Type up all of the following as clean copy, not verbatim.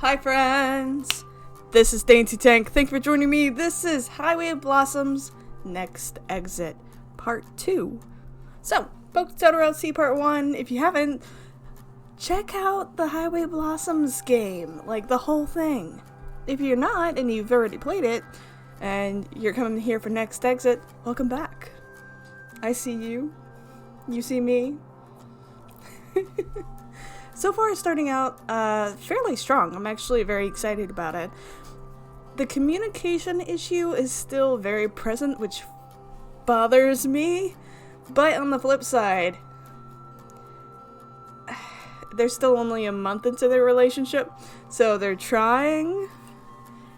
Hi friends, this is DaintyTank. Thank you for joining me. This is Highway of Blossoms Next Exit Part 2. So, Boku Totoro Part 1, if you haven't, check out the Highway of Blossoms game, like the whole thing. If you're not, and you've already played it, and you're coming here for Next Exit, welcome back. I see you. You see me. So far, starting out fairly strong. I'm actually very excited about it. The communication issue is still very present, which bothers me. But on the flip side, they're still only a month into their relationship, so they're trying.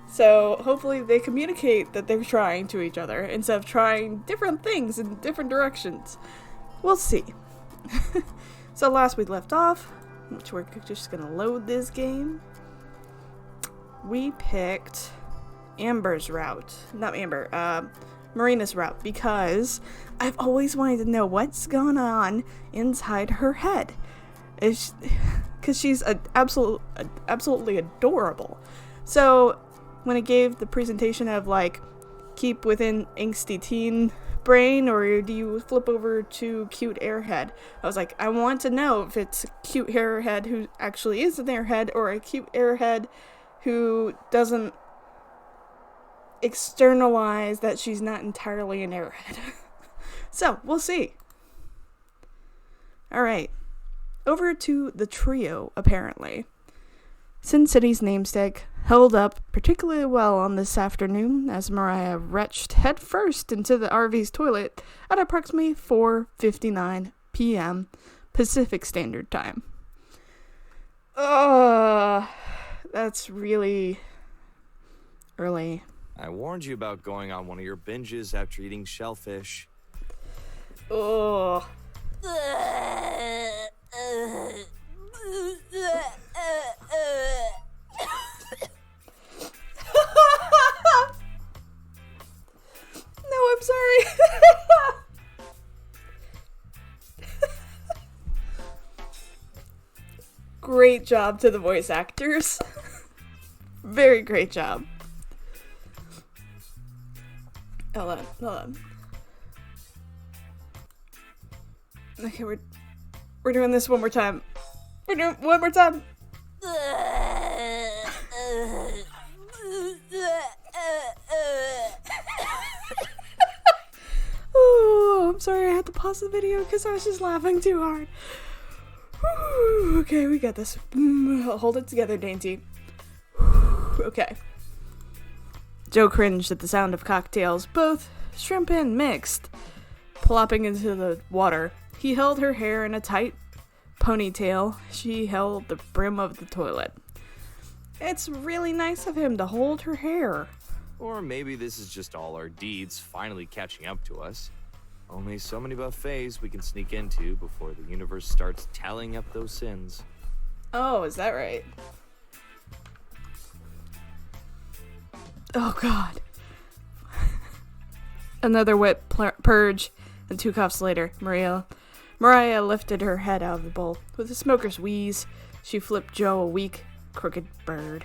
So hopefully they communicate that they're trying to each other instead of trying different things in different directions. We'll see. So last we left off, which we're just gonna load this game, we picked Amber's route. Not Amber, Marina's route, because I've always wanted to know what's going on inside her head. Because she's absolutely adorable. So when it gave the presentation of like, keep within angsty teen brain, or do you flip over to cute airhead? I was like, I want to know if it's a cute airhead who actually is an airhead, or a cute airhead who doesn't externalize that she's not entirely an airhead. So, we'll see. Alright. Over to the trio, apparently. Sin City's namesake held up particularly well on this afternoon as Mariah retched headfirst into the RV's toilet at approximately 4:59 p.m. Pacific Standard Time. That's really early. I warned you about going on one of your binges after eating shellfish. Ugh. No, I'm sorry. Great job to the voice actors. Very great job. Hold on. Okay, we're doing this one more time. We're doing it one more time. Oh, I'm sorry I had to pause the video because I was just laughing too hard. Okay, we got this. Hold it together, Dainty. Okay. Joe cringed at the sound of cocktails, both shrimp and mixed, plopping into the water. He held her hair in a tight ponytail. She held the brim of the toilet. It's really nice of him to hold her hair. Or maybe this is just all our deeds finally catching up to us. Only so many buffets we can sneak into before the universe starts tallying up those sins. Oh, is that right? Oh, God. Another wet purge, and 2 coughs later, Mariah lifted her head out of the bowl. With a smoker's wheeze, she flipped Joe a weak, crooked bird.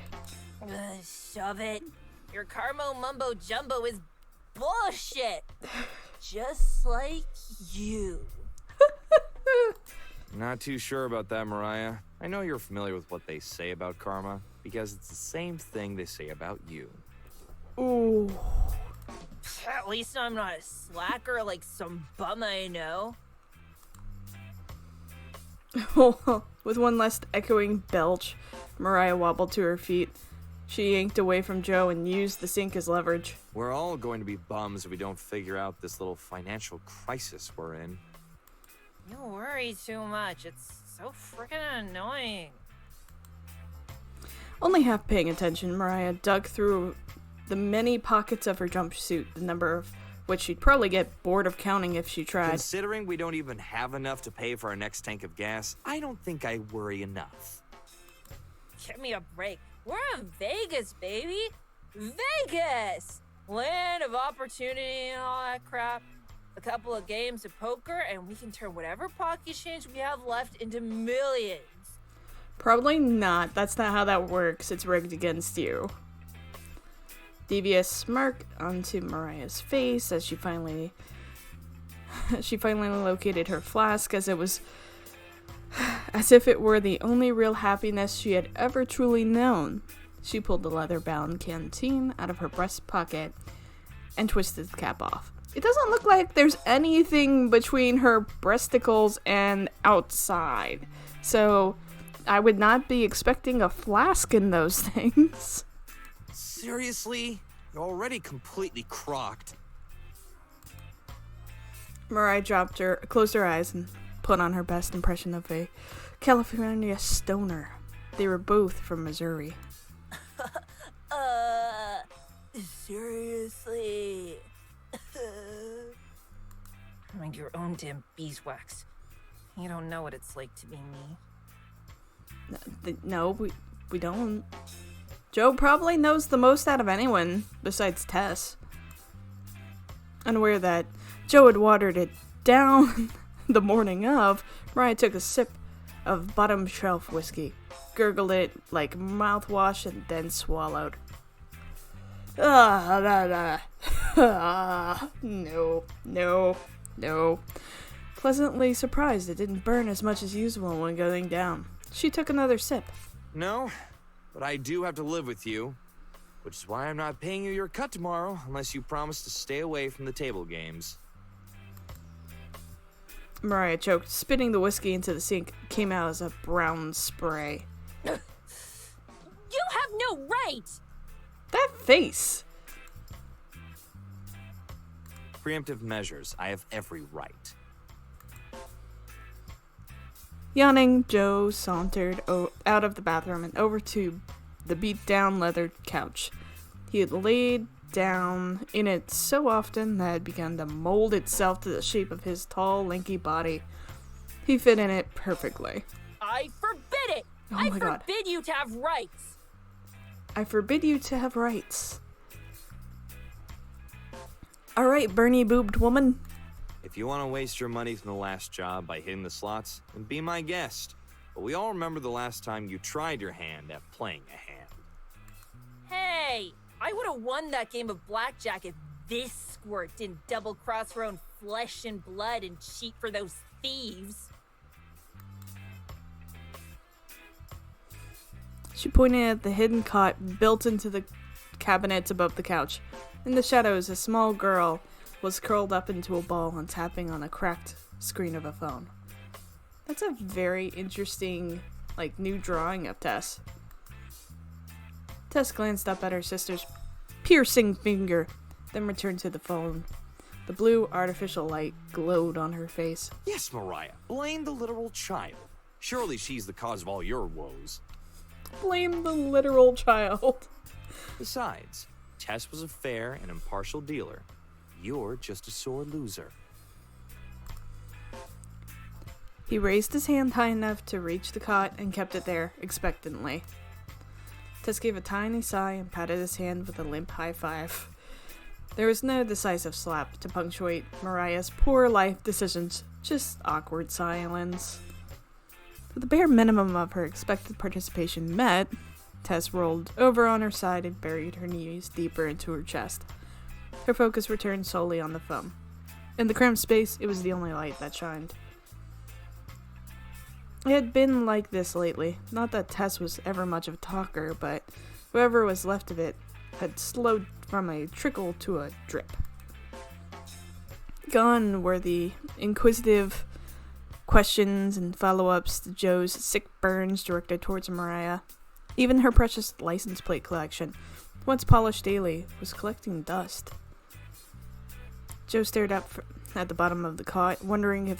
Shove it. Your Carmo Mumbo Jumbo is bullshit. Just like you. Not too sure about that, Mariah. I know you're familiar with what they say about karma, because it's the same thing they say about you. Ooh. At least I'm not a slacker like some bum I know. With one last echoing belch, Mariah wobbled to her feet. She yanked away from Joe and used the sink as leverage. We're all going to be bums if we don't figure out this little financial crisis we're in. You worry too much. It's so freaking annoying. Only half paying attention, Mariah dug through the many pockets of her jumpsuit, the number of which she'd probably get bored of counting if she tried. Considering we don't even have enough to pay for our next tank of gas, I don't think I worry enough. Give me a break. We're in Vegas, baby. Vegas! Land of opportunity and all that crap. A couple of games of poker, and we can turn whatever pocket change we have left into millions. Probably not. That's not how that works. It's rigged against you. Devious smirk onto Mariah's face as she finally located her flask, as if it were the only real happiness she had ever truly known. She pulled the leather-bound canteen out of her breast pocket and twisted the cap off. It doesn't look like there's anything between her breasticles and outside, so I would not be expecting a flask in those things. Seriously? You're already completely crocked. Mariah closed her eyes and put on her best impression of a California stoner. They were both from Missouri. Seriously? Mind your own damn beeswax. You don't know what it's like to be me. No, we don't. Joe probably knows the most out of anyone, besides Tess. Unaware that Joe had watered it down the morning of, Mariah took a sip of bottom shelf whiskey, gurgled it like mouthwash, and then swallowed. No. Pleasantly surprised it didn't burn as much as usual when going down. She took another sip. No, but I do have to live with you, which is why I'm not paying you your cut tomorrow unless you promise to stay away from the table games. Mariah choked, spitting the whiskey into the sink. Came out as a brown spray. You have no right! That face! Preemptive measures. I have every right. Yawning, Joe sauntered out of the bathroom and over to the beat-down leather couch. He had laid down in it so often that it began to mold itself to the shape of his tall, lanky body. He fit in it perfectly. I forbid it! Oh I my God. forbid you to have rights! I forbid you to have rights. Alright, Bernie-boobed woman. If you want to waste your money from the last job by hitting the slots, then be my guest. But we all remember the last time you tried your hand at playing a hand. Hey! I would have won that game of blackjack if this squirt didn't double-cross her own flesh and blood and cheat for those thieves. She pointed at the hidden cot built into the cabinets above the couch. In the shadows, a small girl was curled up into a ball and tapping on a cracked screen of a phone. That's a very interesting, new drawing of Tess. Tess glanced up at her sister's piercing finger, then returned to the phone. The blue artificial light glowed on her face. Yes, Mariah. Blame the literal child. Surely she's the cause of all your woes. Blame the literal child. Besides, Tess was a fair and impartial dealer. You're just a sore loser. He raised his hand high enough to reach the cot and kept it there, expectantly. Tess gave a tiny sigh and patted his hand with a limp high five. There was no decisive slap to punctuate Mariah's poor life decisions, just awkward silence. With the bare minimum of her expected participation met, Tess rolled over on her side and buried her knees deeper into her chest. Her focus returned solely on the phone. In the cramped space, it was the only light that shined. It had been like this lately. Not that Tess was ever much of a talker, but whoever was left of it had slowed from a trickle to a drip. Gone were the inquisitive questions and follow-ups to Joe's sick burns directed towards Mariah. Even her precious license plate collection, once polished daily, was collecting dust. Joe stared up at the bottom of the cot, wondering if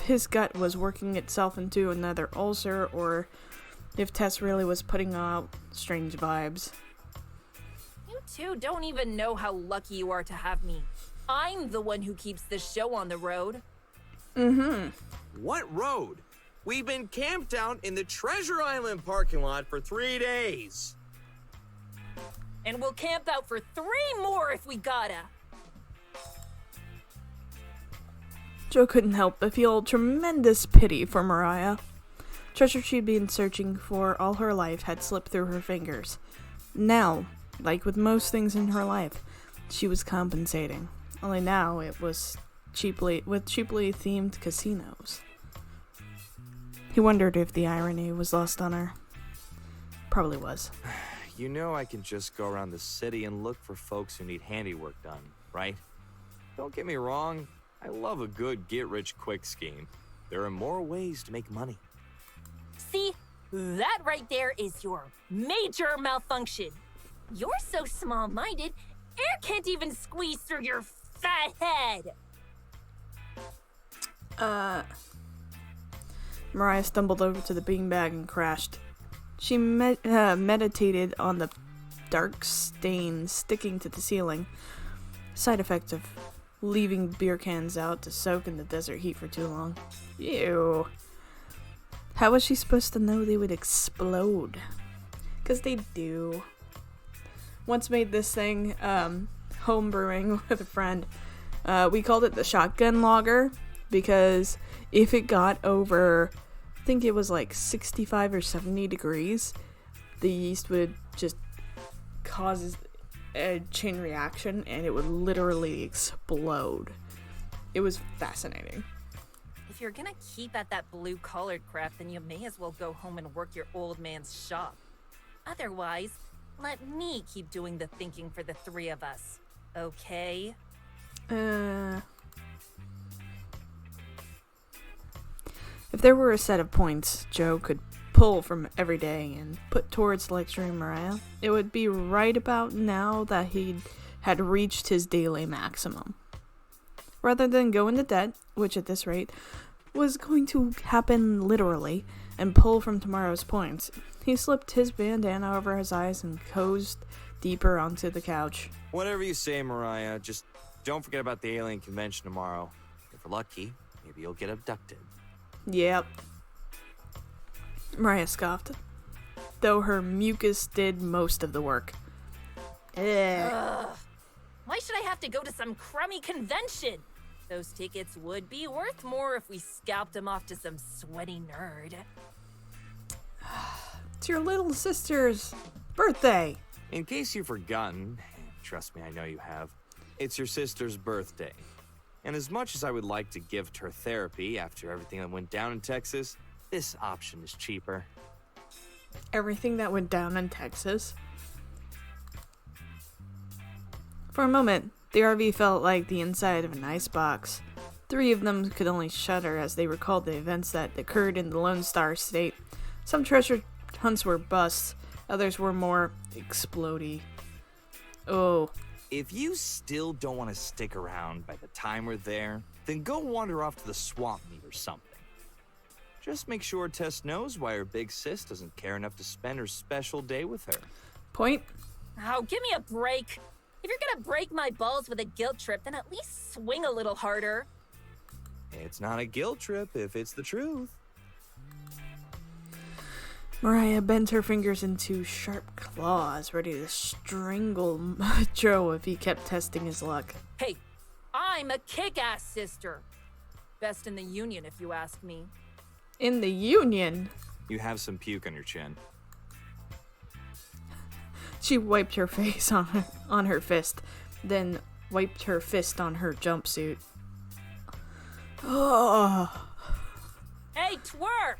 his gut was working itself into another ulcer, or if Tess really was putting out strange vibes. You two don't even know how lucky you are to have me. I'm the one who keeps this show on the road. What road? We've been camped out in the Treasure Island parking lot for 3 days. And we'll camp out for 3 more if we gotta. Joe couldn't help but feel tremendous pity for Mariah. Treasure she'd been searching for all her life had slipped through her fingers. Now, like with most things in her life, she was compensating. Only now it was cheaply themed casinos. He wondered if the irony was lost on her. Probably was. You know I can just go around the city and look for folks who need handiwork done, right? Don't get me wrong, I love a good get-rich-quick scheme. There are more ways to make money. See, that right there is your major malfunction. You're so small-minded, air can't even squeeze through your fat head. Mariah stumbled over to the beanbag and crashed. She meditated on the dark stain sticking to the ceiling. Side effect of leaving beer cans out to soak in the desert heat for too long. Ew. How was she supposed to know they would explode? 'Cause they do. Once made this thing, home brewing with a friend. We called it the shotgun logger because if it got over, I think it was like 65 or 70 degrees, the yeast would just cause a chain reaction and it would literally explode. It was fascinating. If you're gonna keep at that blue-collared crap, then you may as well go home and work your old man's shop. Otherwise, let me keep doing the thinking for the three of us, okay? If there were a set of points Joe could pull from every day and put towards lecturing Mariah, it would be right about now that he had reached his daily maximum. Rather than go into debt, which at this rate was going to happen literally, and pull from tomorrow's points, he slipped his bandana over his eyes and coasted deeper onto the couch. Whatever you say, Mariah, just don't forget about the alien convention tomorrow. If we're lucky, maybe you'll get abducted. Yep. Mariah scoffed, though her mucus did most of the work. Ugh. Why should I have to go to some crummy convention? Those tickets would be worth more if we scalped them off to some sweaty nerd. It's your little sister's birthday. In case you've forgotten, and trust me, I know you have, it's your sister's birthday. And as much as I would like to gift her therapy after everything that went down in Texas, this option is cheaper. Everything that went down in Texas. For a moment, the RV felt like the inside of an icebox. 3 of them could only shudder as they recalled the events that occurred in the Lone Star State. Some treasure hunts were busts, others were more explodey. Oh. If you still don't want to stick around by the time we're there, then go wander off to the swamp meet or something. Just make sure Tess knows why her big sis doesn't care enough to spend her special day with her. Point? Oh, give me a break. If you're gonna break my balls with a guilt trip, then at least swing a little harder. It's not a guilt trip if it's the truth. Mariah bent her fingers into sharp claws, ready to strangle Joe if he kept testing his luck. Hey, I'm a kick-ass sister. Best in the union, if you ask me. In the union? You have some puke on your chin. She wiped her face on her fist, then wiped her fist on her jumpsuit. Oh. Hey, twerp!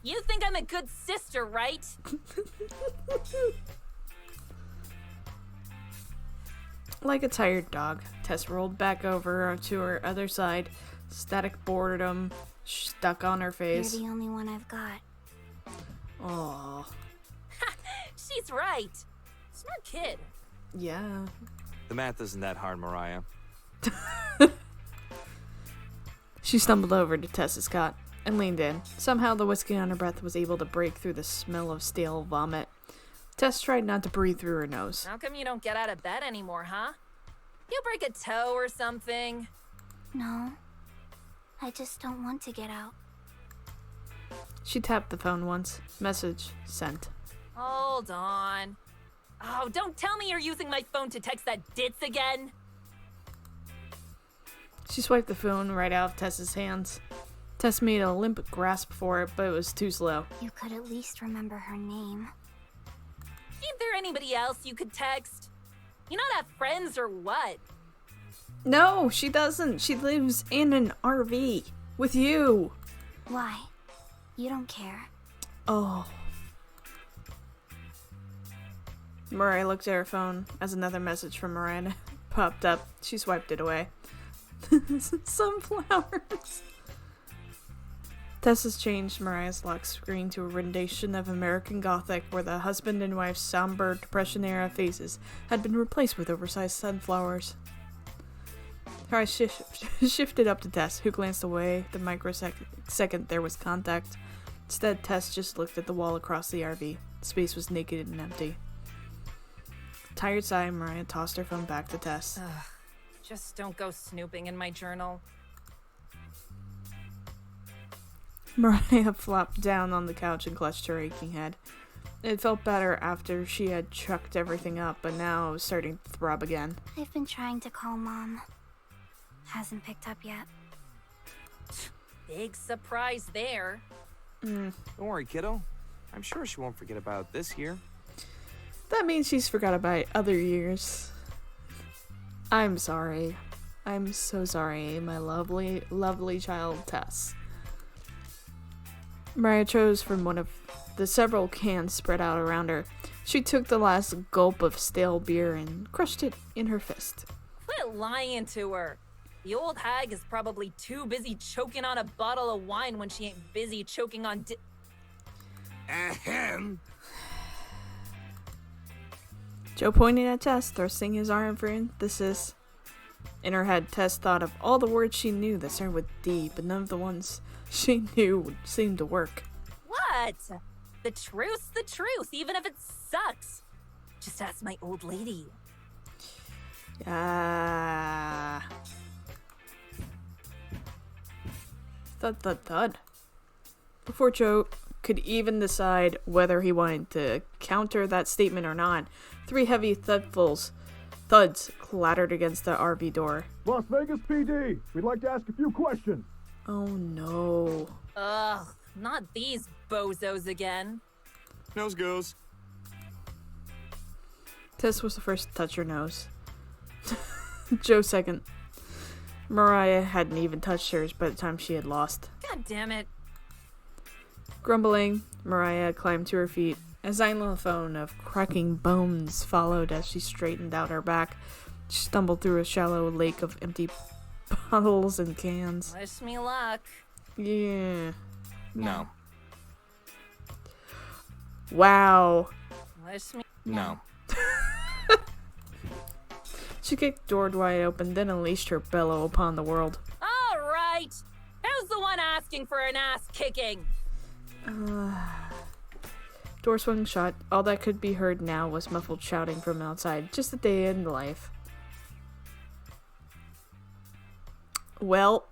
You think I'm a good sister, right? Like a tired dog, Tess rolled back over to her other side, static boredom stuck on her face. You're the only one I've got. Aww. She's right. Smart kid. Yeah. The math isn't that hard, Mariah. She stumbled over to Tessa's cot and leaned in. Somehow the whiskey on her breath was able to break through the smell of stale vomit. Tess tried not to breathe through her nose. How come you don't get out of bed anymore, huh? You break a toe or something? No. I just don't want to get out. She tapped the phone once. Message sent. Hold on. Oh, don't tell me you're using my phone to text that ditz again. She swiped the phone right out of Tessa's hands. Tess made a limp grasp for it, but it was too slow. You could at least remember her name. Ain't there anybody else you could text? You not have friends or what? No, she doesn't. She lives in an RV with you. Why? You don't care. Oh. Mariah looked at her phone as another message from Mariah popped up. She swiped it away. Sunflowers. Tessa's changed Mariah's lock screen to a rendition of American Gothic, where the husband and wife's somber Depression-era faces had been replaced with oversized sunflowers. Her eyes shifted up to Tess, who glanced away the microsecond there was contact. Instead, Tess just looked at the wall across the RV. The space was naked and empty. Tired sigh, Mariah tossed her phone back to Tess. Ugh, just don't go snooping in my journal. Mariah flopped down on the couch and clutched her aching head. It felt better after she had chucked everything up, but now it was starting to throb again. I've been trying to call Mom. Hasn't picked up yet. Big surprise there. Don't worry, kiddo. I'm sure she won't forget about this year. That means she's forgot about other years. I'm sorry. I'm so sorry, my lovely, lovely child, Tess. Mariah chose from one of the several cans spread out around her. She took the last gulp of stale beer and crushed it in her fist. Quit lying to her. The old hag is probably too busy choking on a bottle of wine when she ain't busy choking on Ahem. Joe pointed at Tess, thrusting his arm for emphasis. In her head, Tess thought of all the words she knew that started with D, but none of the ones she knew would seem to work. What? The truth's the truth, even if it sucks. Just ask my old lady. Thud, thud, thud. Before Joe could even decide whether he wanted to counter that statement or not, 3 heavy thuds clattered against the RV door. Las Vegas PD, we'd like to ask a few questions. Oh no. Ugh, not these bozos again. Nose goes. Tess was the first to touch her nose. Joe second. Mariah hadn't even touched hers by the time she had lost. God damn it. Grumbling, Mariah climbed to her feet. A xylophone of cracking bones followed as she straightened out her back. She stumbled through a shallow lake of empty bottles and cans. Wish me luck. Yeah. No. Wow. Wish me. No. She kicked the door wide open, then unleashed her bellow upon the world. All right. Who's the one asking for an ass kicking? Door swung shut. All that could be heard now was muffled shouting from outside. Just a day in life. Well.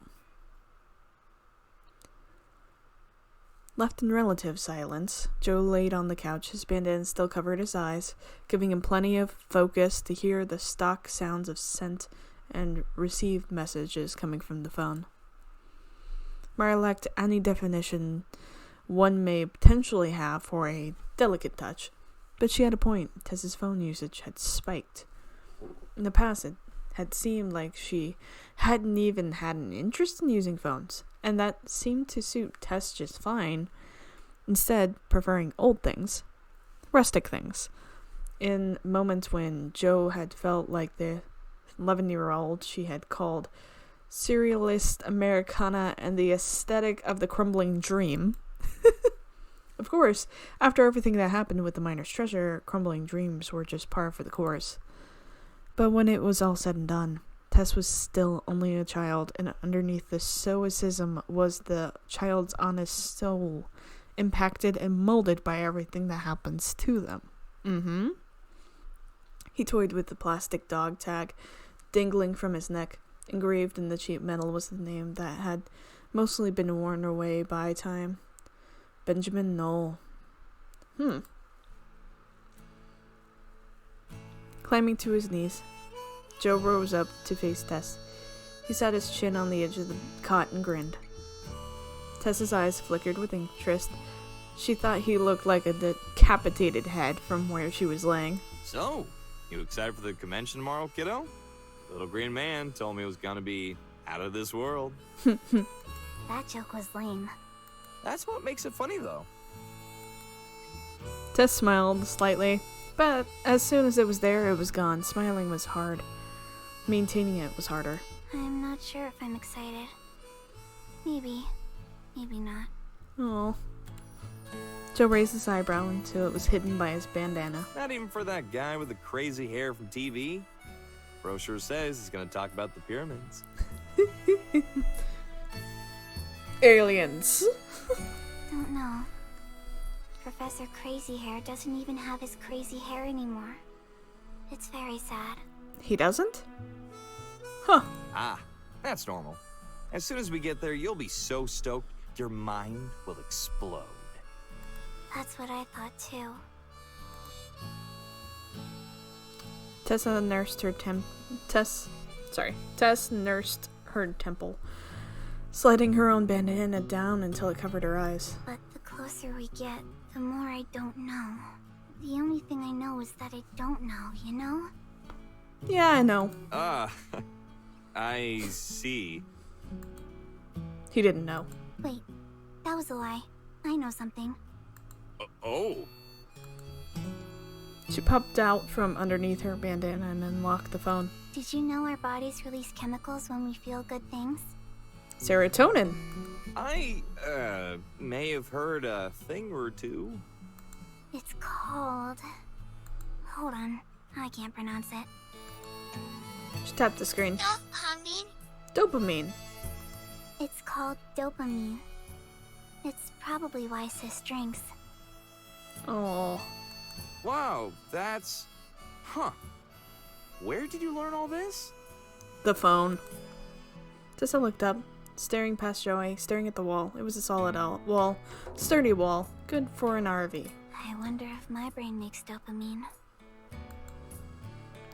Left in relative silence, Joe laid on the couch. His bandana still covered his eyes, giving him plenty of focus to hear the stock sounds of sent and received messages coming from the phone. Mariah lacked any definition one may potentially have for a delicate touch, but she had a point. Tess's phone usage had spiked. In the past, it had seemed like she hadn't even had an interest in using phones, and that seemed to suit Tess just fine, instead preferring old things, rustic things. In moments when Joe had felt like the 11-year-old she had called serialist Americana and the aesthetic of the crumbling dream. Of course, after everything that happened with the miner's treasure, crumbling dreams were just par for the course. But when it was all said and done, Tess was still only a child, and underneath the stoicism was the child's honest soul, impacted and molded by everything that happens to them. He toyed with the plastic dog tag dangling from his neck. Engraved in the cheap metal was the name that had mostly been worn away by time. Benjamin Knoll. Climbing to his knees, Joe rose up to face Tess. He sat his chin on the edge of the cot and grinned. Tessa's eyes flickered with interest. She thought he looked like a decapitated head from where she was laying. So, you excited for the convention tomorrow, kiddo? Little green man told me it was gonna be out of this world. That joke was lame. That's what makes it funny, though. Tess smiled slightly, but as soon as it was there, it was gone. Smiling was hard. Maintaining it was harder. I'm not sure if I'm excited. Maybe. Maybe not. Oh. Joe raised his eyebrow until it was hidden by his bandana. Not even for that guy with the crazy hair from TV. Bro sure says he's gonna talk about the pyramids. Aliens. Don't know. Professor Crazy Hair doesn't even have his crazy hair anymore. It's very sad. He doesn't? Huh. Ah, that's normal. As soon as we get there, you'll be so stoked, your mind will explode. That's what I thought too. Tess nursed her temple, sliding her own bandana down until it covered her eyes. But the closer we get, the more I don't know. The only thing I know is that I don't know, you know? Yeah, I know. I see. He didn't know. Wait, that was a lie. I know something. Oh. She popped out from underneath her bandana and unlocked the phone. Did you know our bodies release chemicals when we feel good things? Serotonin. I, may have heard a thing or two. It's called... Hold on, I can't pronounce it. She tapped the screen. Dopamine? Dopamine. It's called dopamine. It's probably why Sis drinks. Oh. Wow, that's... Huh. Where did you learn all this? The phone. Tessa looked up, staring past Joey, staring at the wall. It was a solid wall. Sturdy wall. Good for an RV. I wonder if my brain makes dopamine.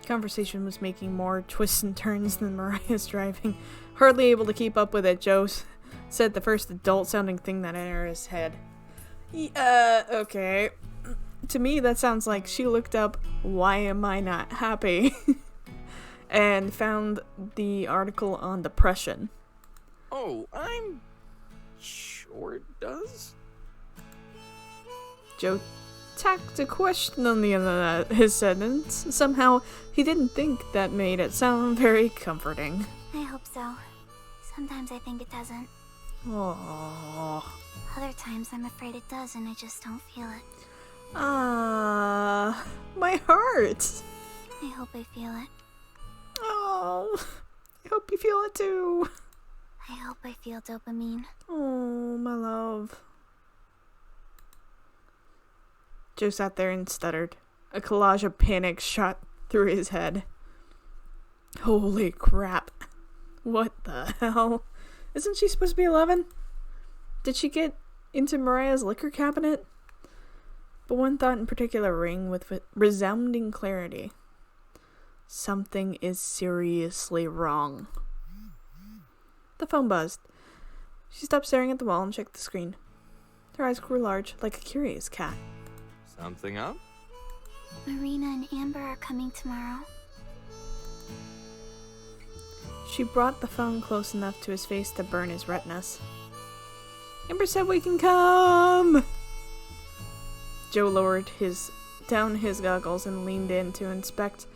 Conversation was making more twists and turns than Mariah's driving. Hardly able to keep up with it, Joe said the first adult-sounding thing that entered his head. Okay. To me, that sounds like she looked up, "Why am I not happy?" and found the article on depression. Oh, I'm sure it does. Joe tacked a question on the end of his sentence. Somehow, he didn't think that made it sound very comforting. I hope so. Sometimes I think it doesn't. Aww. Other times I'm afraid it does and I just don't feel it. My heart. I hope I feel it. Oh, I hope you feel it too. I hope I feel dopamine. Oh, my love. Joe sat there and stuttered. A collage of panic shot through his head. Holy crap. What the hell? Isn't she supposed to be 11? Did she get into Mariah's liquor cabinet? But one thought in particular rang with resounding clarity. Something is seriously wrong. The phone buzzed. She stopped staring at the wall and checked the screen. Her eyes grew large, like a curious cat. Something up? Marina and Amber are coming tomorrow. She brought the phone close enough to his face to burn his retinas. Amber said we can come! Joe lowered down his goggles and leaned in to inspect,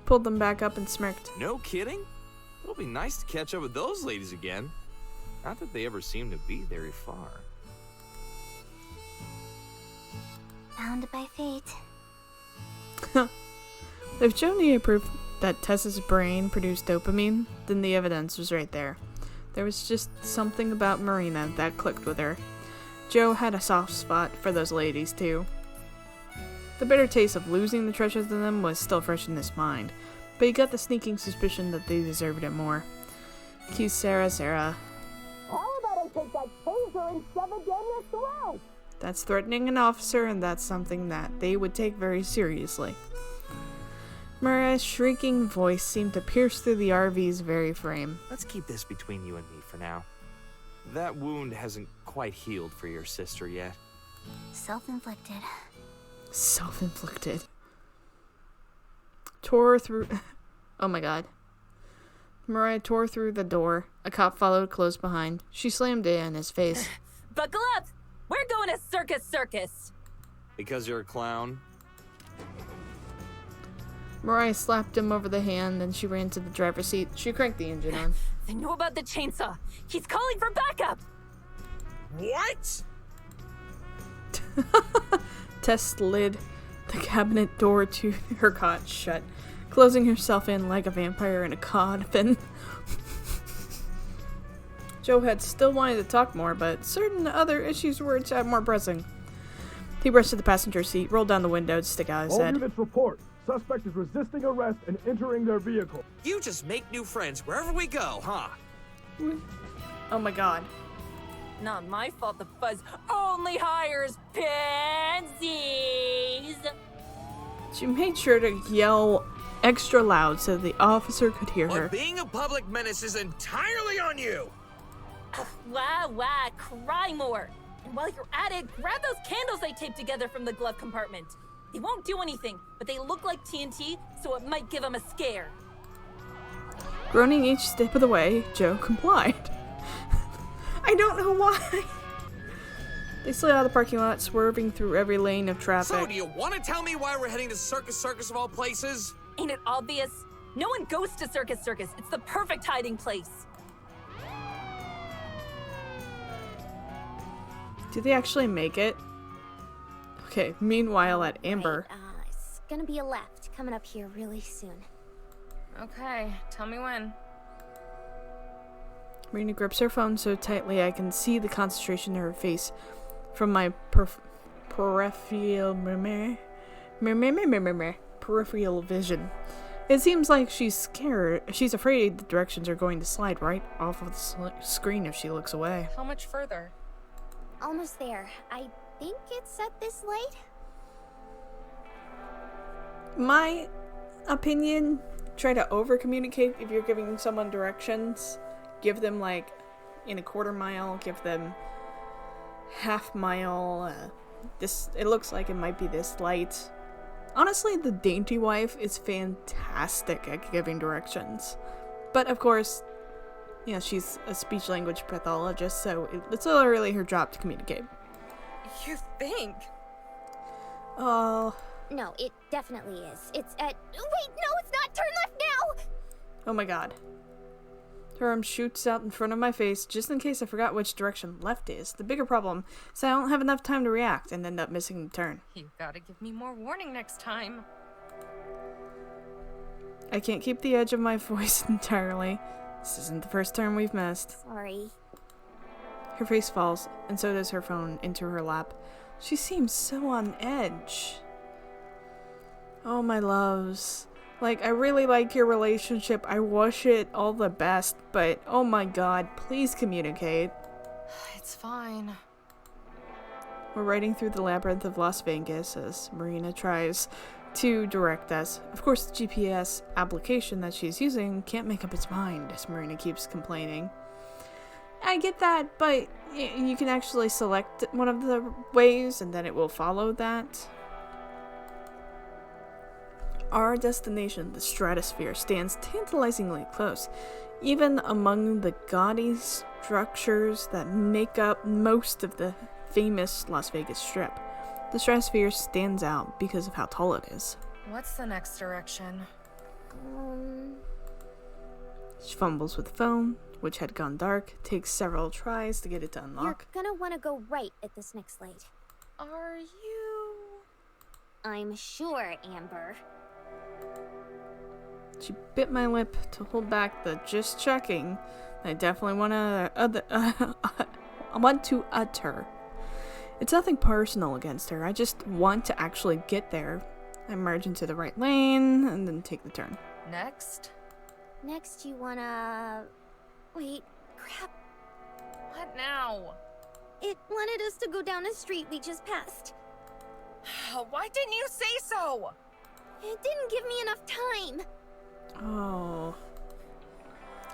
pulled them back up and smirked. No kidding? It'll be nice to catch up with those ladies again. Not that they ever seem to be very far. Bound by fate. If Joe needed proof that Tessa's brain produced dopamine, then the evidence was right there. There was just something about Marina that clicked with her. Joe had a soft spot for those ladies, too. The bitter taste of losing the treasure to them was still fresh in his mind, but he got the sneaking suspicion that they deserved it more. Cue Sarah. How about I take that taser and shove it down your throat? That's threatening an officer, and that's something that they would take very seriously. Mariah's shrieking voice seemed to pierce through the RV's very frame. Let's keep this between you and me for now. That wound hasn't quite healed for your sister yet. Self-inflicted. Self-inflicted. Tore through... Oh my god. Mariah tore through the door. A cop followed close behind. She slammed it in his face. Buckle up! We're going to circus! Because you're a clown? Mariah slapped him over the hand, then she ran to the driver's seat. She cranked the engine on. They know about the chainsaw. He's calling for backup! What? Tess slid the cabinet door to her cot shut, closing herself in like a vampire in a coffin. Joe had still wanted to talk more, but certain other issues were more pressing. He rushed to the passenger seat, rolled down the window to stick out his All head. units report. Suspect is resisting arrest and entering their vehicle. You just make new friends wherever we go, huh? Oh my god. Not my fault the fuzz only hires pansies! She made sure to yell extra loud so the officer could hear her. But being a public menace is entirely on you! Wah, cry more! And while you're at it, grab those candles I taped together from the glove compartment. They won't do anything, but they look like TNT, so it might give them a scare. Groaning each step of the way, Joe complied. I don't know why. They slid out of the parking lot, swerving through every lane of traffic. So, do you want to tell me why we're heading to Circus of all places? Ain't it obvious? No one goes to Circus. It's the perfect hiding place. Do they actually make it? Okay, meanwhile at Amber. Right, it's gonna be a left coming up here really soon. Okay, tell me when. Marina grips her phone so tightly I can see the concentration in her face from my peripheral vision. It seems like she's scared. She's afraid the directions are going to slide right off of the screen if she looks away. How much further? Almost there. I think it's at this light. My opinion, try to over-communicate if you're giving someone directions. Give them, like, in a quarter mile, give them half mile. It looks like it might be this light. Honestly, the Dainty wife is fantastic at giving directions. But, of course, you know, she's a speech-language pathologist, so it's literally her job to communicate. You think? Oh. No, it definitely is. It's at... Wait, no, it's not! Turn left now! Oh my god. Her arm shoots out in front of my face, just in case I forgot which direction left is. The bigger problem is I don't have enough time to react and end up missing the turn. You gotta give me more warning next time. I can't keep the edge of my voice entirely. This isn't the first turn we've missed. Sorry. Her face falls, and so does her phone, into her lap. She seems so on edge. Oh, my loves. Like, I really like your relationship. I wish it all the best, but oh my god, please communicate. It's fine. We're riding through the labyrinth of Las Vegas as Marina tries to direct us. Of course, the GPS application that she's using can't make up its mind, as Marina keeps complaining. I get that, but you can actually select one of the ways and then it will follow that. Our destination, the stratosphere, stands tantalizingly close, even among the gaudy structures that make up most of the famous Las Vegas Strip. The stratosphere stands out because of how tall it is. What's the next direction? She fumbles with the phone, which had gone dark, takes several tries to get it to unlock. You're gonna want to go right at this next light. Are you? I'm sure, Amber. She bit my lip to hold back the just checking. I definitely want to utter. It's nothing personal against her. I just want to actually get there. I merge into the right lane and then take the turn. Next? Next, you wanna... Wait, crap. What now? It wanted us to go down a street we just passed. Why didn't you say so? It didn't give me enough time. Oh.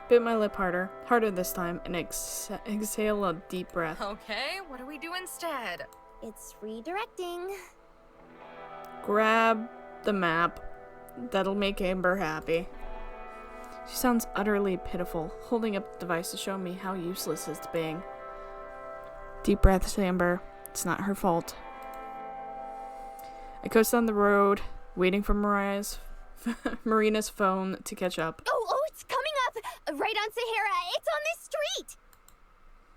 bit my lip harder this time, and exhale a deep breath. Okay, what do we do instead? It's redirecting. Grab the map. That'll make Amber happy. She sounds utterly pitiful, holding up the device to show me how useless it's being. Deep breaths, Amber. It's not her fault. I coast down the road, waiting for Marina's phone to catch up. Oh, it's coming up! Right on Sahara! It's on this street!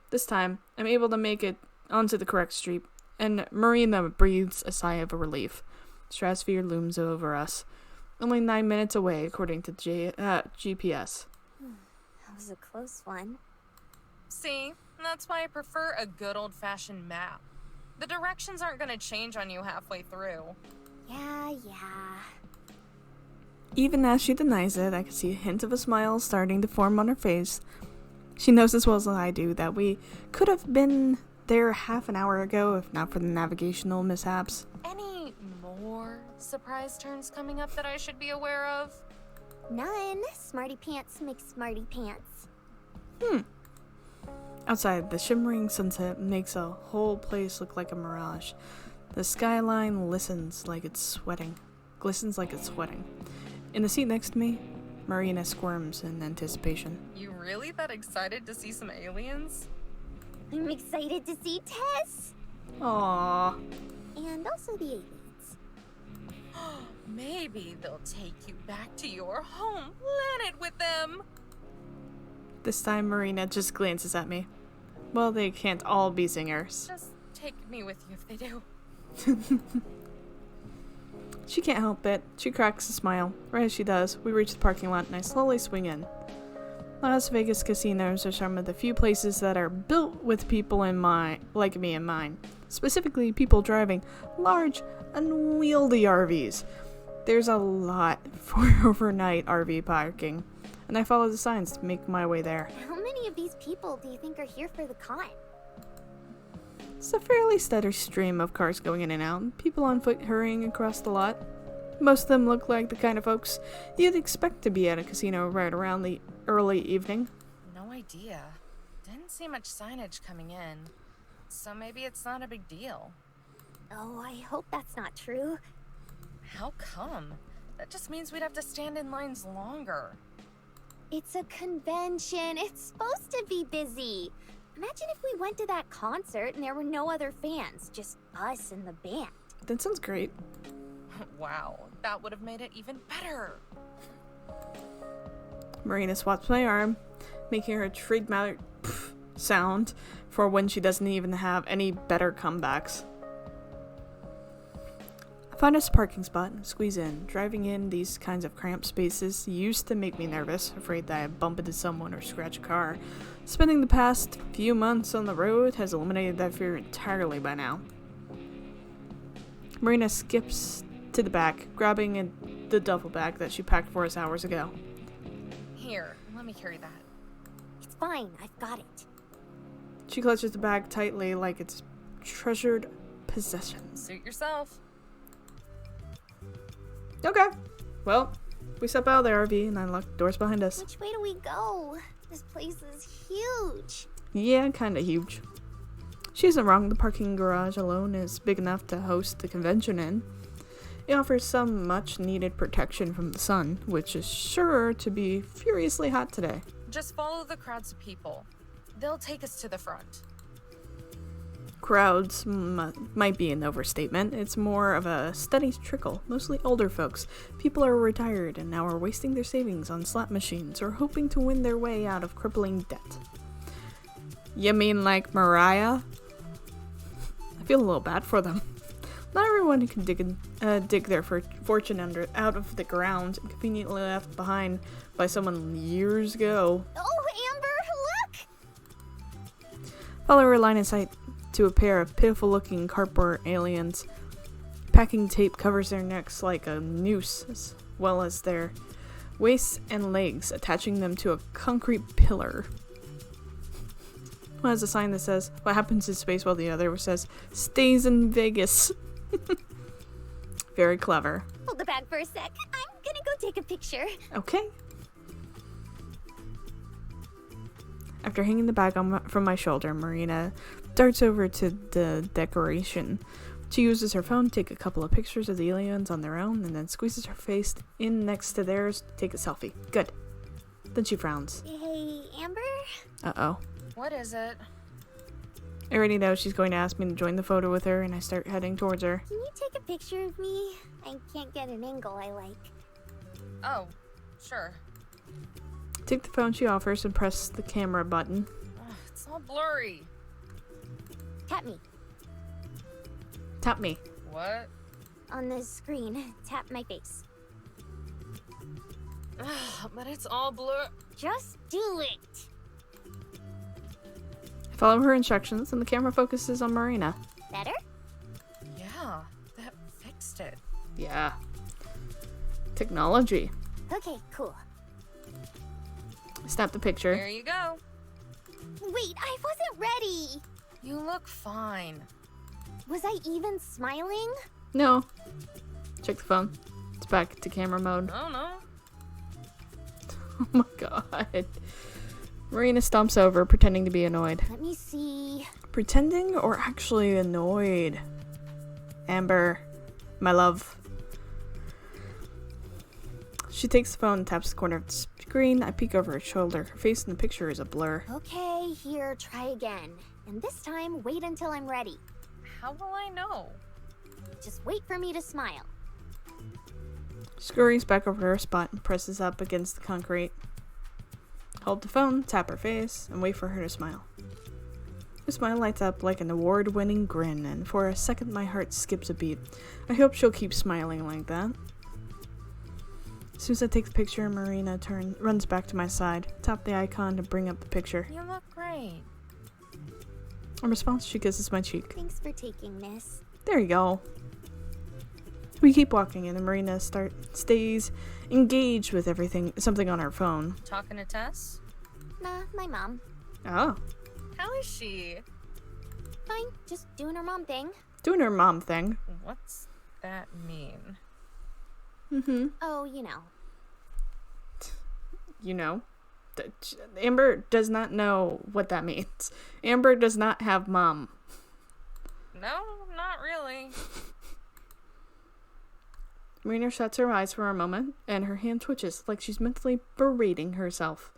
This time, I'm able to make it onto the correct street, and Marina breathes a sigh of relief. Stratosphere looms over us. Only 9 minutes away, according to GPS. That was a close one. See, that's why I prefer a good old-fashioned map. The directions aren't gonna change on you halfway through. Yeah. Even as she denies it, I can see a hint of a smile starting to form on her face. She knows as well as I do that we could have been there half an hour ago if not for the navigational mishaps. Any more surprise turns coming up that I should be aware of? None. Smarty pants make smarty pants. Outside, the shimmering sunset makes a whole place look like a mirage. The skyline glistens like it's sweating. In the seat next to me, Marina squirms in anticipation. You really that excited to see some aliens? I'm excited to see Tess! Aww. And also the aliens. Maybe they'll take you back to your home planet with them. This time, Marina just glances at me. Well, they can't all be singers. Just take me with you if they do. She can't help it. She cracks a smile. Right as she does, we reach the parking lot and I slowly swing in. Las Vegas casinos are some of the few places that are built with people like me in mind. Specifically, people driving large, unwieldy RVs. There's a lot for overnight RV parking, and I follow the signs to make my way there. How many of these people do you think are here for the con? It's a fairly steady stream of cars going in and out, people on foot hurrying across the lot. Most of them look like the kind of folks you'd expect to be at a casino right around the early evening. No idea. Didn't see much signage coming in. So maybe it's not a big deal. Oh, I hope that's not true. How come? That just means we'd have to stand in lines longer. It's a convention. It's supposed to be busy. Imagine if we went to that concert and there were no other fans, just us and the band. That sounds great. Wow, that would have made it even better. Marina swats my arm, making her trademark sound for when she doesn't even have any better comebacks. I find us a parking spot and squeeze in. Driving in these kinds of cramped spaces used to make me nervous, afraid that I'd bump into someone or scratch a car. Spending the past few months on the road has eliminated that fear entirely by now. Marina skips to the back, grabbing the duffel bag that she packed for us hours ago. Here, let me carry that. It's fine. I've got it. She clutches the bag tightly like it's treasured possession. Suit yourself. Okay. Well, we step out of the RV and unlock the doors behind us. Which way do we go? This place is huge. Yeah, kinda huge. She isn't wrong, the parking garage alone is big enough to host the convention in. It offers some much-needed protection from the sun, which is sure to be furiously hot today. Just follow the crowds of people. They'll take us to the front. Crowds might be an overstatement. It's more of a steady trickle, mostly older folks. People are retired and now are wasting their savings on slot machines or hoping to win their way out of crippling debt. You mean like Mariah? I feel a little bad for them. Not everyone can dig their fortune out of the ground and conveniently left behind by someone years ago. Oh, Amber, look! Follow her line of sight to a pair of pitiful-looking cardboard aliens. Packing tape covers their necks like a noose, as well as their waists and legs, attaching them to a concrete pillar. One has a sign that says, "What happens in space?" while the other says, "Stays in Vegas." Very clever. Hold the bag for a sec. I'm gonna go take a picture. Okay. After hanging the bag from my shoulder, Marina darts over to the decoration. She uses her phone to take a couple of pictures of the aliens on their own and then squeezes her face in next to theirs to take a selfie. Good. Then she frowns. Hey, Amber? Uh-oh. What is it? I already know she's going to ask me to join the photo with her, and I start heading towards her. Can you take a picture of me? I can't get an angle I like. Oh, sure. Take the phone she offers and press the camera button. Ugh, it's all blurry. Tap me. Tap me. What? On the screen, tap my face. Ugh, but it's all blur. Just do it. Follow her instructions, and the camera focuses on Marina. Better? Yeah, that fixed it. Yeah. Technology. Okay, cool. Snap the picture. There you go. Wait, I wasn't ready. You look fine. Was I even smiling? No. Check the phone. It's back to camera mode. Oh no. Oh my god. Marina stomps over, pretending to be annoyed. Let me see. Pretending or actually annoyed? Amber, my love. She takes the phone and taps the corner of the screen. I peek over her shoulder. Her face in the picture is a blur. Okay, here, try again. And this time, wait until I'm ready. How will I know? Just wait for me to smile. Scurries back over her spot and presses up against the concrete. Hold the phone, tap her face, and wait for her to smile. Her smile lights up like an award-winning grin, and for a second my heart skips a beat. I hope she'll keep smiling like that. As soon as I take the picture, Marina runs back to my side. Tap the icon to bring up the picture. You look great. In response, she kisses my cheek. Thanks for taking this. There you go. We keep walking, and Marina stays engaged with something on her phone. Talking to Tess? Nah, my mom. Oh. How is she? Fine, just doing her mom thing. Doing her mom thing. What's that mean? Mm-hmm. Oh, you know. You know. Amber does not know what that means. Amber does not have mom. No, not really. Marina shuts her eyes for a moment, and her hand twitches like she's mentally berating herself.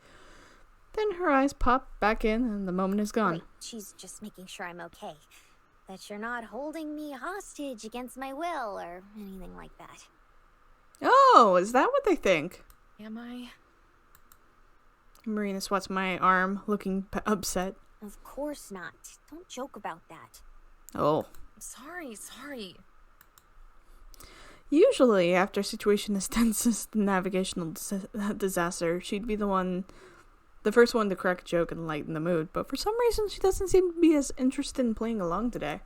Then her eyes pop back in, and the moment is gone. Wait, she's just making sure I'm okay. That you're not holding me hostage against my will or anything like that. Oh, is that what they think? Am I? Marina swats my arm, looking upset. Of course not. Don't joke about that. Oh. Sorry. Usually, after a situation as tense as the navigational disaster, she'd be the first one to crack a joke and lighten the mood, but for some reason she doesn't seem to be as interested in playing along today.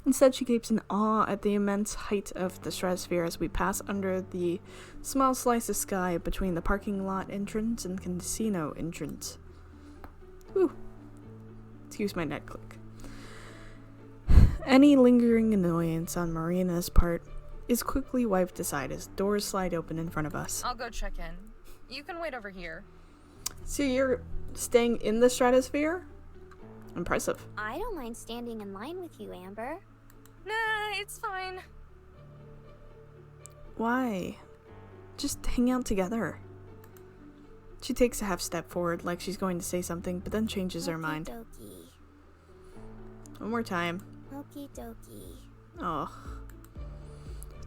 Instead, she gapes in awe at the immense height of the stratosphere as we pass under the small slice of sky between the parking lot entrance and casino entrance. Whew. Excuse my neck click. Any lingering annoyance on Marina's part is quickly wiped aside as doors slide open in front of us. I'll go check in. You can wait over here. So you're staying in the stratosphere? Impressive. I don't mind standing in line with you, Amber. Nah, it's fine. Why? Just hang out together. She takes a half step forward like she's going to say something, but then changes her mind. Okie One more time. dokie. Okie dokie. Oh.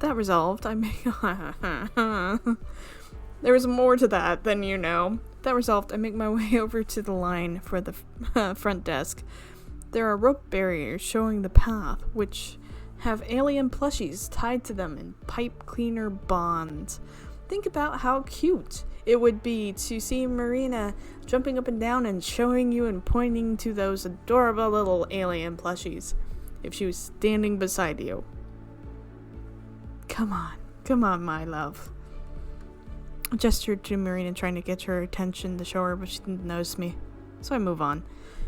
That resolved, I make... There was more to that than you know. That resolved, I make my way over to the line for the front desk. There are rope barriers showing the path, which have alien plushies tied to them in pipe cleaner bonds. Think about how cute it would be to see Marina jumping up and down and showing you and pointing to those adorable little alien plushies if she was standing beside you. Come on, my love. I gestured to Marina, trying to get her attention to show her, but she didn't notice me, so I move on.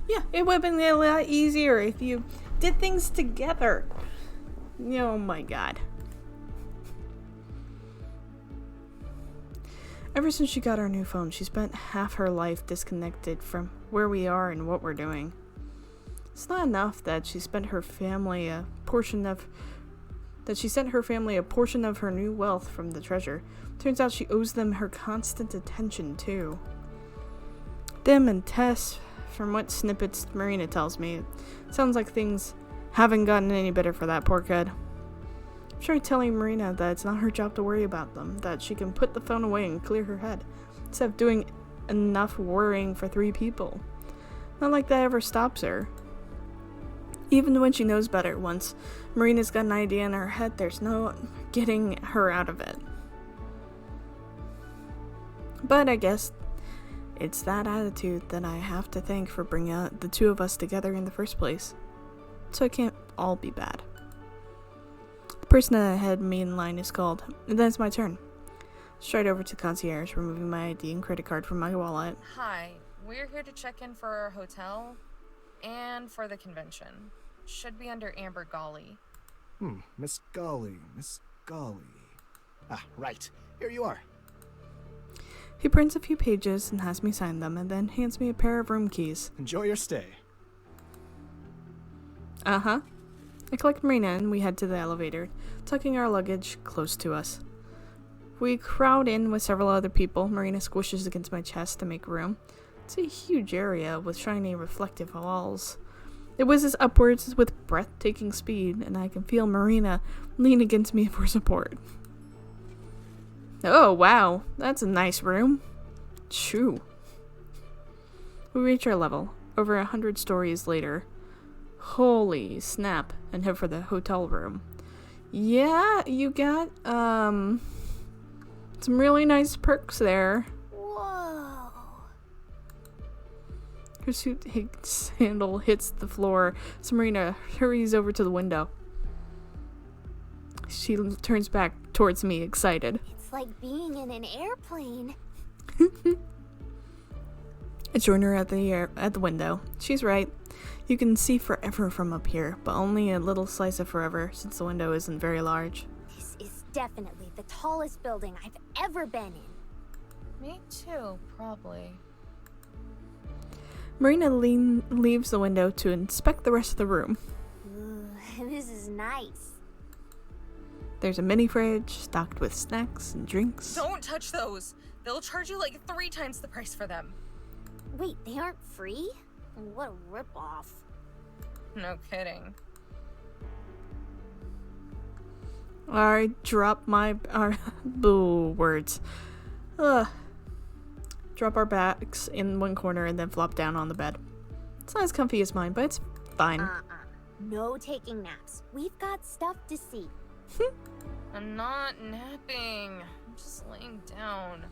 Yeah, it would have been a lot easier if you did things together. Oh my god. Ever since she got our new phone, she spent half her life disconnected from where we are and what we're doing. It's not enough that she sent her family a portion of her new wealth from the treasure. Turns out she owes them her constant attention too. Them and Tess, from what snippets Marina tells me, it sounds like things haven't gotten any better for that poor kid. I'm sure telling Marina that it's not her job to worry about them, that she can put the phone away and clear her head, instead of doing enough worrying for 3 people. Not like that ever stops her. Even when she knows better, once Marina's got an idea in her head, there's no getting her out of it. But I guess it's that attitude that I have to thank for bringing the 2 of us together in the first place. So it can't all be bad. The person ahead me in line is called, and then it's my turn. Straight over to the concierge, removing my ID and credit card from my wallet. Hi, we're here to check in for our hotel and for the convention. Should be under Amber Golly. Miss Golly. Ah, right. Here you are. He prints a few pages and has me sign them, and then hands me a pair of room keys. Enjoy your stay. Uh-huh. I collect Marina and we head to the elevator, tucking our luggage close to us. We crowd in with several other people. Marina squishes against my chest to make room. It's a huge area with shiny reflective walls. It whizzes upwards with breathtaking speed, and I can feel Marina lean against me for support. Oh, wow. That's a nice room. Shoo. We reach our level, over 100 stories later. Holy snap, and head for the hotel room. Yeah, you got, some really nice perks there. Whoa. Her suit sandal hits the floor, so Marina hurries over to the window. She turns back towards me, excited. It's like being in an airplane. I join her at the window. She's right. You can see forever from up here, but only a little slice of forever, since the window isn't very large. This is definitely the tallest building I've ever been in. Me too, probably. Marina leaves the window to inspect the rest of the room. Ooh, this is nice. There's a mini fridge stocked with snacks and drinks. Don't touch those! They'll charge you like 3 times the price for them. Wait, they aren't free? What a ripoff. No kidding. I drop boo words. Drop our backs in one corner and then flop down on the bed. It's not as comfy as mine, but it's fine. No taking naps. We've got stuff to see. I'm not napping. I'm just laying down.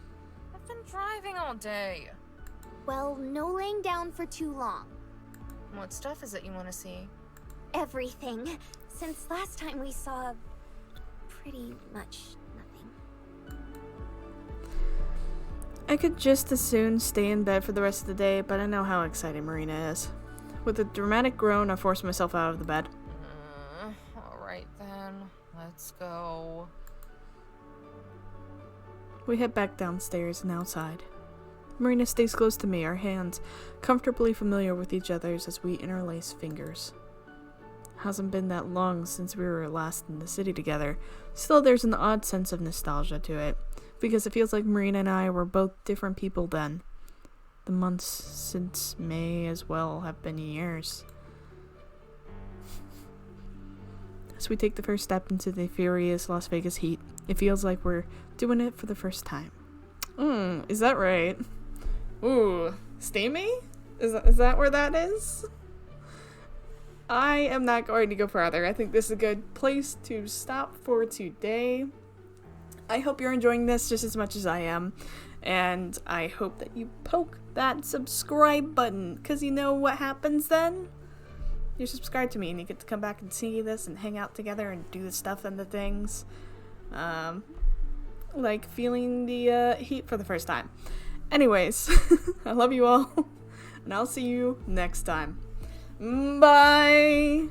I've been driving all day. Well, no laying down for too long. What stuff is it you want to see? Everything. Since last time we saw pretty much nothing. I could just as soon stay in bed for the rest of the day, but I know how excited Marina is. With a dramatic groan, I force myself out of the bed. Alright then. Let's go. We head back downstairs and outside. Marina stays close to me, our hands comfortably familiar with each other's as we interlace fingers. Hasn't been that long since we were last in the city together. Still, there's an odd sense of nostalgia to it, because it feels like Marina and I were both different people then. The months since may as well have been years. As we take the first step into the furious Las Vegas heat, it feels like we're doing it for the first time. Is that right? Ooh, steamy? Is that where that is? I am not going to go further. I think this is a good place to stop for today. I hope you're enjoying this just as much as I am. And I hope that you poke that subscribe button, because you know what happens then? You're subscribed to me and you get to come back and see this and hang out together and do the stuff and the things. Like feeling the heat for the first time. Anyways, I love you all, and I'll see you next time. Bye!